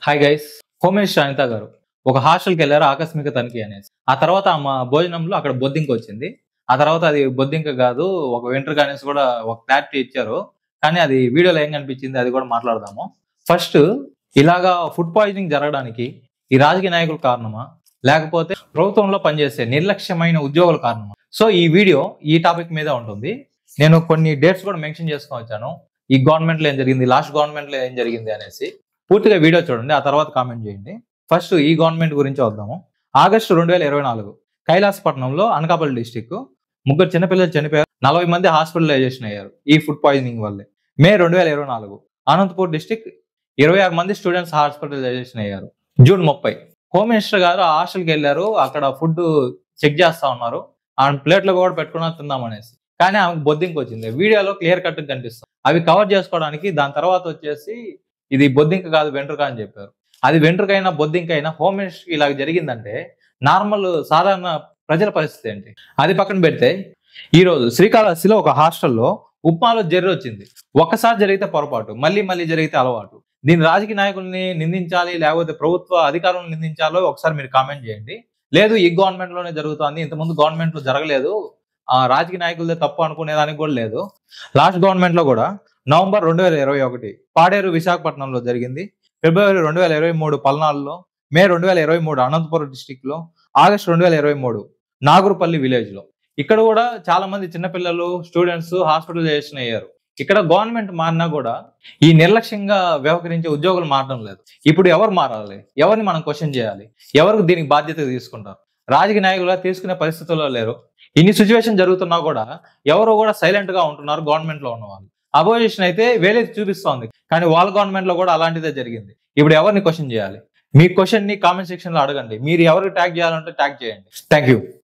Hi guys. Home minister Anitha garu ఒక హాస్టల్కి వెళ్ళారు ఆకస్మిక తనిఖీ అనేసి. ఆ తర్వాత మా భోజనంలో అక్కడ బొద్దింక వచ్చింది. ఆ తర్వాత అది బొద్దింక కాదు, ఒక వెంట్రుక అనేసి కూడా ఒక క్లారిటీ ఇచ్చారు. కానీ అది వీడియోలో ఏం కనిపించింది అది కూడా మాట్లాడదాము. ఫస్ట్, ఇలాగా ఫుడ్ పాయిజనింగ్ జరగడానికి ఈ రాజకీయ నాయకులు కారణమా, లేకపోతే ప్రభుత్వంలో పనిచేసే నిర్లక్ష్యమైన ఉద్యోగుల కారణమా? సో ఈ వీడియో ఈ టాపిక్ మీద ఉంటుంది. నేను కొన్ని డేట్స్ కూడా మెన్షన్ చేసుకొని వచ్చాను. ఈ గవర్నమెంట్ లో ఏం జరిగింది, లాస్ట్ గవర్నమెంట్ లో ఏం జరిగింది అనేసి. పూర్తిగా వీడియో చూడండి, ఆ తర్వాత కామెంట్ చేయండి. ఫస్ట్ ఈ గవర్నమెంట్ గురించి వద్దాము. ఆగస్టు 2024 కైలాసపట్నంలో అనకాపల్లి డిస్టిక్ ముగ్గురు చిన్నపిల్లలు చనిపోయారు. 40 మంది హాస్పిటలైజేషన్ అయ్యారు ఈ ఫుడ్ పాయిజనింగ్ వల్లే. మే 2024 అనంతపూర్ డిస్టిక్ 26 మంది స్టూడెంట్స్ హాస్పిటలైజేషన్ అయ్యారు. జూన్ 30 హోమ్ మినిస్టర్ గారు ఆ హాస్టల్కి వెళ్ళారు. అక్కడ ఫుడ్ చెక్ చేస్తా ఉన్నారు. ఆమె ప్లేట్లో కూడా పెట్టుకున్నా తిందామనేసి. కానీ ఆమెకు బొద్దింక వచ్చింది. వీడియోలో క్లియర్ కట్ కనిపిస్తుంది. అవి కవర్ చేసుకోవడానికి దాని తర్వాత వచ్చేసి ఇది బొద్దింక కాదు వెంట్రుక అని చెప్పారు. అది వెంట్రుకైనా బొద్దింకైనా హోమ్ మినిస్టర్ ఇలా జరిగిందంటే నార్మల్ సాధారణ ప్రజల పరిస్థితి ఏంటి? అది పక్కన పెడితే ఈ రోజు శ్రీకాళహస్తిలో ఒక హాస్టల్లో ఉప్మాలో జర్రి వచ్చింది. ఒక్కసారి జరిగితే పొరపాటు, మళ్ళీ మళ్ళీ జరిగితే అలవాటు. దీని రాజకీయ నాయకుల్ని నిందించాలి, లేకపోతే ప్రభుత్వ అధికారులను నిందించాలో ఒకసారి మీరు కామెంట్ చేయండి. లేదు ఈ గవర్నమెంట్ లోనే జరుగుతుంది, ఇంతకుముందు గవర్నమెంట్ లో జరగలేదు, రాజకీయ నాయకులదే తప్పు అనుకునేదానికి కూడా లేదు. లాస్ట్ గవర్నమెంట్ లో కూడా నవంబర్ 2021 పాడేరు విశాఖపట్నంలో జరిగింది. ఫిబ్రవరి 2023 పల్నాడులో, మే 2023 అనంతపురం డిస్టిక్ లో, ఆగస్టు 2023 నాగురుపల్లి విలేజ్ లో. ఇక్కడ కూడా చాలా మంది చిన్నపిల్లలు స్టూడెంట్స్ హాస్పిటలైజేషన్ అయ్యారు. ఇక్కడ గవర్నమెంట్ మారినా కూడా ఈ నిర్లక్ష్యంగా వ్యవహరించే ఉద్యోగులు మారడం లేదు. ఇప్పుడు ఎవరు మారాలి? ఎవరిని మనం క్వశ్చన్ చేయాలి? ఎవరికి దీనికి బాధ్యత తీసుకుంటారు? రాజకీయ నాయకులుగా తీసుకునే పరిస్థితుల్లో లేరు. ఇన్ని సిచ్యువేషన్ జరుగుతున్నా కూడా ఎవరో కూడా సైలెంట్ గా ఉంటున్నారు గవర్నమెంట్ లో ఉన్న వాళ్ళు. అపోజిషన్ అయితే వేలేది చూపిస్తోంది, కానీ వాళ్ళ గవర్నమెంట్ లో కూడా అలాంటిదే జరిగింది. ఇప్పుడు ఎవరిని క్వశ్చన్ చేయాలి? మీ క్వశ్చన్ ని కామెంట్ సెక్షన్ లో అడగండి. మీరు ఎవరికి ట్యాగ్ చేయాలంటే ట్యాగ్ చేయండి. Thank you.